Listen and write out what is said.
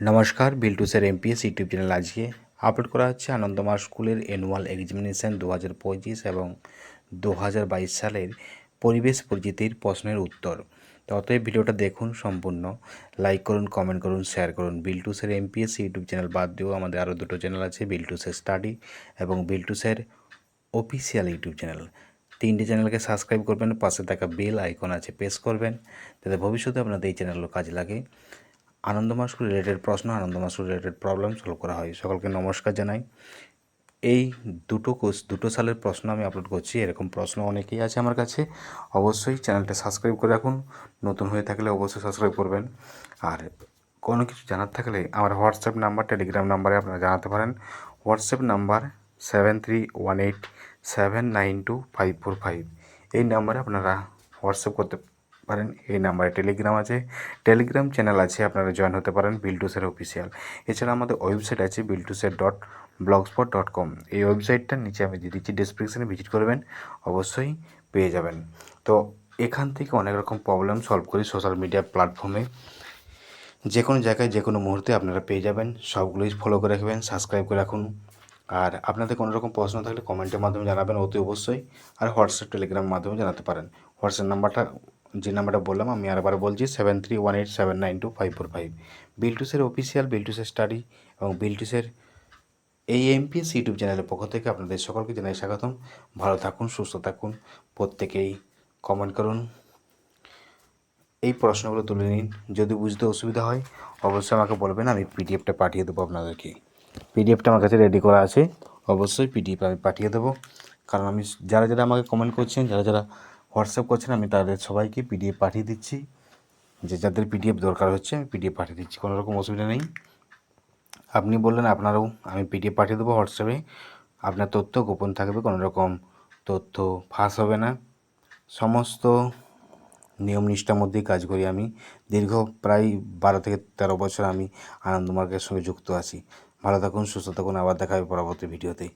নমস্কার, Biltu sir amps YouTube channel আজকে upload করা হচ্ছে আনন্দমার স্কুলের অ্যানুয়াল এক্সামিনেশান 2025 এবং 2022 সালের পরিবেশ পরিচিতির প্রশ্নের উত্তর। তো অতএব ভিডিওটা দেখুন সম্পূর্ণ, লাইক করুন, কমেন্ট করুন, শেয়ার করুন। Biltu sir amps YouTube channel বাদ দিয়েও আমাদের আরও দুটো চ্যানেল আছে, বিল্টু স্যার স্টাডি এবং Biltu sir official YouTube channel. তিনটে চ্যানেলকে সাবস্ক্রাইব করবেন, পাশে থাকা বেল আইকন আছে প্রেস করবেন, যাতে ভবিষ্যতে আপনাদের এই চ্যানেলগুলো কাজে লাগে। আনন্দমা স্কুল রিলেটেড প্রশ্ন, আনন্দমা স্কুল রিলেটেড প্রবলেম সলভ করা হয়। সকলকে নমস্কার জানাই। এই দুটো সালের প্রশ্ন আমি আপলোড করছি। এরকম প্রশ্ন অনেকেই আছে আমার কাছে। অবশ্যই চ্যানেলটা সাবস্ক্রাইব করে রাখুন, নতুন হয়ে থাকলে অবশ্যই সাবস্ক্রাইব করবেন। আর কোনো কিছু জানার থাকলে আমার হোয়াটসঅ্যাপ নাম্বার, টেলিগ্রাম নাম্বারে আপনারা জানাতে পারেন। WhatsApp number 7318792545। এই নাম্বারে আপনারা হোয়াটসঅ্যাপ করতে পারেন। এই নাম্বারে টেলিগ্রাম আছে, টেলিগ্রাম চ্যানেল আছে, আপনারা জয়েন হতে পারেন বিল্টু স্যার অফিসিয়াল। এছাড়া আমাদের ওয়েবসাইট আছে biltusar.blogspot.com। এই ওয়েবসাইটটার নিচে আমি দিয়ে দিচ্ছি, ডেসক্রিপশানে ভিজিট করবেন, অবশ্যই পেয়ে যাবেন। তো এখান থেকে অনেক রকম প্রবলেম সলভ করি সোশ্যাল মিডিয়া প্ল্যাটফর্মে। যে কোনো জায়গায় যে কোনো মুহূর্তে আপনারা পেয়ে যাবেন। সবগুলোই ফলো করে রাখবেন, সাবস্ক্রাইব করে রাখুন। আর আপনাদের কোনো রকম প্রশ্ন থাকলে কমেন্টের মাধ্যমে জানাবেন অতি অবশ্যই। আর হোয়াটসঅ্যাপ, টেলিগ্রামের মাধ্যমে জানাতে পারেন। হোয়াটসঅ্যাপ নাম্বারটা, যে নাম্বারটা বললাম আমি আরেকবার বলছি, 7318792545। Biltu sir official, Biltu sir study এবং বিল্টু স্যার এই এমপিএস ইউটিউব চ্যানেলের পক্ষ থেকে আপনাদের সকলকে জানাই স্বাগতম। ভালো থাকুন, সুস্থ থাকুন, প্রত্যেকেই কমেন্ট করুন, এই প্রশ্নগুলো তুলে নিন। যদি বুঝতে অসুবিধা হয় অবশ্যই আমাকে বলবেন, আমি পিডিএফটা পাঠিয়ে দেবো আপনাদেরকে। পিডিএফটা আমার কাছে রেডি করা আছে, অবশ্যই পিডিএফ আমি পাঠিয়ে দেবো। কারণ আমি যারা যারা আমাকে কমেন্ট করছেন, যারা যারা হোয়াটসঅ্যাপ করছেন, আমি তাদের সবাইকে পিডিএফ পাঠিয়ে দিচ্ছি। যে যাদের পিডিএফ দরকার হচ্ছে আমি পিডিএফ পাঠিয়ে দিচ্ছি, কোনো রকম অসুবিধা নেই। আপনি বললেন আপনারাও, আমি পিডিএফ পাঠিয়ে দেবো হোয়াটসঅ্যাপে। আপনার তথ্য গোপন থাকবে, কোনো রকম তথ্য ফাঁস হবে না। সমস্ত নিয়ম নিষ্ঠার মধ্যেই কাজ করি আমি। দীর্ঘ প্রায় 12 থেকে 13 বছর আমি আনন্দমার্গের সঙ্গে যুক্ত আছি। ভালো থাকুন, সুস্থ থাকুন, আবার দেখা হবে পরবর্তী ভিডিওতে।